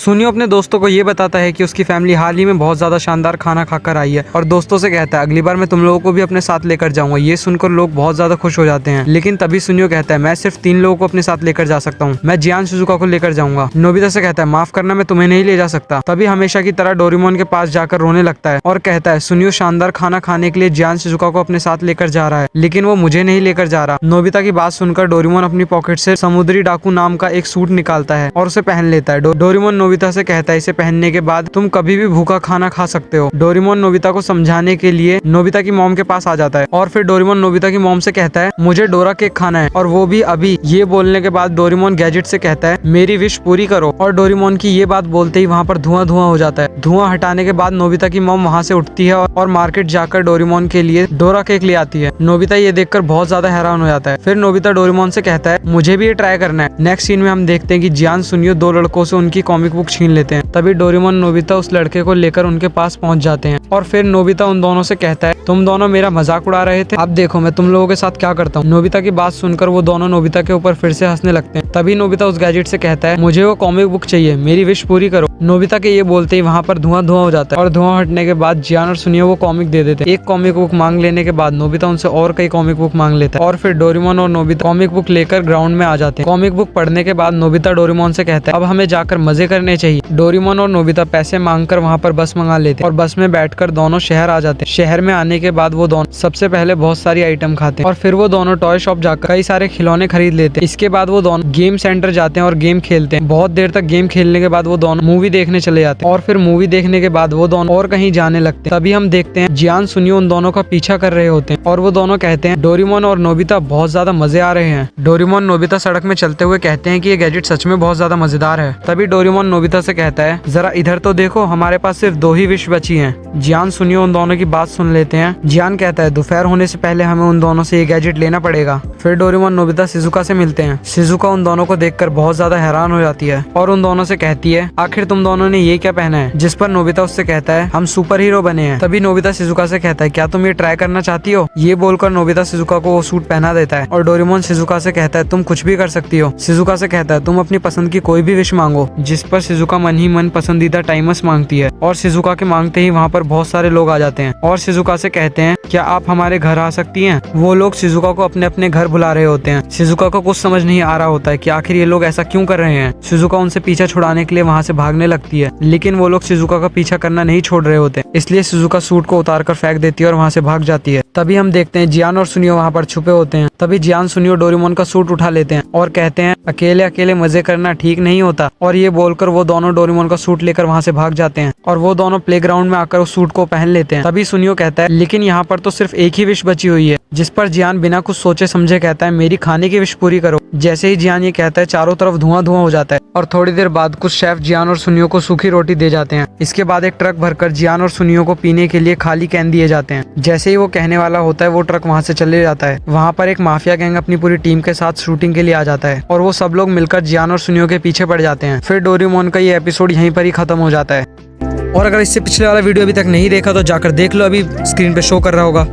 सुनियो अपने दोस्तों को ये बताता है कि उसकी फैमिली हाल ही में बहुत ज्यादा शानदार खाना खाकर आई है और दोस्तों से कहता है अगली बार मैं तुम लोगों को भी अपने साथ लेकर जाऊंगा। ये सुनकर लोग बहुत ज्यादा खुश हो जाते हैं, लेकिन तभी सुनियो कहता है मैं सिर्फ 3 लोगों को अपने साथ लेकर जा सकता हूँ, मैं जियान शिजुका को लेकर जाऊंगा। नोबिता से कहता है माफ करना, मैं तुम्हें नहीं ले जा सकता। तभी हमेशा की तरह डोरेमोन के पास जाकर रोने लगता है और कहता है सुनियो शानदार खाना खाने के लिए जियान शिजुका को अपने साथ लेकर जा रहा है, लेकिन वो मुझे नहीं लेकर जा रहा। नोबिता की बात सुनकर डोरेमोन अपनी पॉकेट से समुद्री डाकू नाम का एक सूट निकालता है और उसे पहन लेता है। डोरेमोन नोबिता से कहता है इसे पहनने के बाद तुम कभी भी भूखा खाना खा सकते हो। डोरेमोन नोबिता को समझाने के लिए नोबिता की मॉम के पास आ जाता है और फिर डोरेमोन नोबिता की मॉम से कहता है मुझे डोरा केक खाना है और वो भी अभी। ये बोलने के बाद डोरेमोन गैजेट से कहता है मेरी विश पूरी करो और डोरेमोन की ये बात बोलते ही वहाँ पर धुआं धुआं हो जाता है। धुआं हटाने के बाद नोबिता की मॉम वहाँ से उठती है और मार्केट जाकर डोरेमोन के लिए डोरा केक ले आती है। नोबिता ये देखकर बहुत ज्यादा हैरान हो जाता है। फिर नोबिता डोरेमोन से कहता है मुझे भी ये ट्राई करना है। नेक्स्ट सीन में हम देखते हैं कि जियान सुनियो 2 लड़कों से उनकी कॉमिक बुक छीन लेते हैं। तभी डोरेमोन नोबिता उस लड़के को लेकर उनके पास पहुंच जाते हैं और फिर नोबिता उन दोनों से कहता है तुम दोनों मेरा मजाक उड़ा रहे थे, अब देखो मैं तुम लोगों के साथ क्या करता हूँ। नोबिता की बात सुनकर वो दोनों नोबिता के ऊपर फिर से हंसने लगते हैं। तभी नोबिता उस गैजेट से कहता है मुझे वो कॉमिक बुक चाहिए, मेरी विश पूरी करो। नोबिता के ये बोलते ही वहाँ पर धुआं धुआं हो जाता है और धुआं हटने के बाद जियान और सुनियो वो कॉमिक दे देते हैं। एक कॉमिक बुक मांग लेने के बाद नोबिता उनसे और कई कॉमिक बुक मांग लेता है और फिर डोरेमोन और नोबिता कॉमिक बुक लेकर ग्राउंड में आ जाते हैं। कॉमिक बुक पढ़ने के बाद नोबिता डोरेमोन से कहता है अब हमें जाकर मजे करने चाहिए। डोरेमोन और नोबिता पैसे मांगकर वहाँ पर बस मंगा लेते हैं और बस में बैठकर दोनों शहर आ जाते हैं। शहर में आने के बाद वो दोनों सबसे पहले बहुत सारी आइटम खाते हैं और फिर वो दोनों टॉय शॉप जाकर कई सारे खिलौने खरीद लेते हैं। इसके बाद वो दोनों गेम सेंटर जाते हैं और गेम खेलते हैं। बहुत देर तक गेम खेलने के बाद वो दोनों मूवी देखने चले जाते हैं और फिर मूवी देखने के बाद वो दोनों और कहीं जाने लगते हैं। तभी हम देखते हैं जियान सुनियो उन दोनों का पीछा कर रहे होते हैं और वो दोनों कहते हैं डोरेमोन और नोबिता बहुत ज्यादा मजे आ रहे हैं। डोरेमोन नोबिता सड़क में चलते हुए कहते हैं कि ये गैजेट सच में बहुत ज्यादा मजेदार है। तभी डोरेमोन नोबिता से कहता है जरा इधर तो देखो, हमारे पास सिर्फ 2 ही विश बची हैं। जियान सुनियो उन दोनों की बात सुन लेते हैं। जियान कहता है दोपहर होने से पहले हमें उन दोनों से ये गैजेट लेना पड़ेगा। फिर डोरेमोन नोबिता शिजुका से मिलते हैं। शिजुका उन दोनों को देखकर बहुत ज्यादा हैरान हो जाती है और उन दोनों से कहती है आखिर तुम दोनों ने ये क्या पहना है। जिस पर नोबिता उससे कहता है हम सुपर हीरो बने हैं। तभी नोबिता शिजुका से कहता है क्या तुम ये ट्राई करना चाहती हो। ये बोलकर नोबिता शिजुका को वो सूट पहना देता है और डोरेमोन शिजुका से कहता है तुम कुछ भी कर सकती हो। शिजुका से कहता है तुम अपनी पसंद की कोई भी विश मांगो। जिस पर शिजुका मन ही मन पसंदीदा टाइमस मांगती है और शिजुका के मांगते ही वहाँ पर बहुत सारे लोग आ जाते हैं और शिजुका से कहते हैं क्या आप हमारे घर आ सकती हैं। वो लोग शिजुका को अपने अपने घर बुला रहे होते हैं। शिजुका को कुछ समझ नहीं आ रहा होता है कि आखिर ये लोग ऐसा क्यों कर रहे हैं। शिजुका उनसे पीछा छुड़ाने के लिए वहाँ से भागने लगती है, लेकिन वो लोग शिजुका का पीछा करना नहीं छोड़ रहे होते, इसलिए शिजुका सूट को उतार कर फेंक देती है और वहाँ से भाग जाती है। तभी हम देखते हैं जियान और सुनियो वहाँ पर छुपे होते हैं। तभी जियान सुनियो डोरेमोन का सूट उठा लेते हैं और कहते हैं अकेले अकेले मजे करना ठीक नहीं होता और ये बोलकर वो दोनों डोरेमोन का सूट लेकर वहाँ से भाग जाते हैं और वो दोनों प्लेग्राउंड में आकर उस सूट को पहन लेते हैं। तभी सुनियो कहता है लेकिन यहाँ पर तो सिर्फ एक ही विश बची हुई है। जिस पर जियान बिना कुछ सोचे समझे कहता है मेरी खाने की विश पूरी करो। जैसे ही जियान ये कहता है चारों तरफ धुआं धुआं हो जाता है और थोड़ी देर बाद कुछ शेफ जियान और सुनियो को सूखी रोटी दे जाते हैं। इसके बाद एक ट्रक भरकर जियान और सुनियो को पीने के लिए खाली कैन दिए जाते हैं। जैसे ही वो कहने वाला होता है वो ट्रक वहाँ से चले जाता है। वहाँ पर एक माफिया गैंग अपनी पूरी टीम के साथ शूटिंग के लिए आ जाता है और वो सब लोग मिलकर जियान और सुनियो के पीछे पड़ जाते हैं। फिर डोरेमोन का ये एपिसोड यहीं पर ही खत्म हो जाता है। और अगर इससे पिछले वाला वीडियो अभी तक नहीं देखा तो जाकर देख लो, अभी स्क्रीन पे शो कर रहा होगा।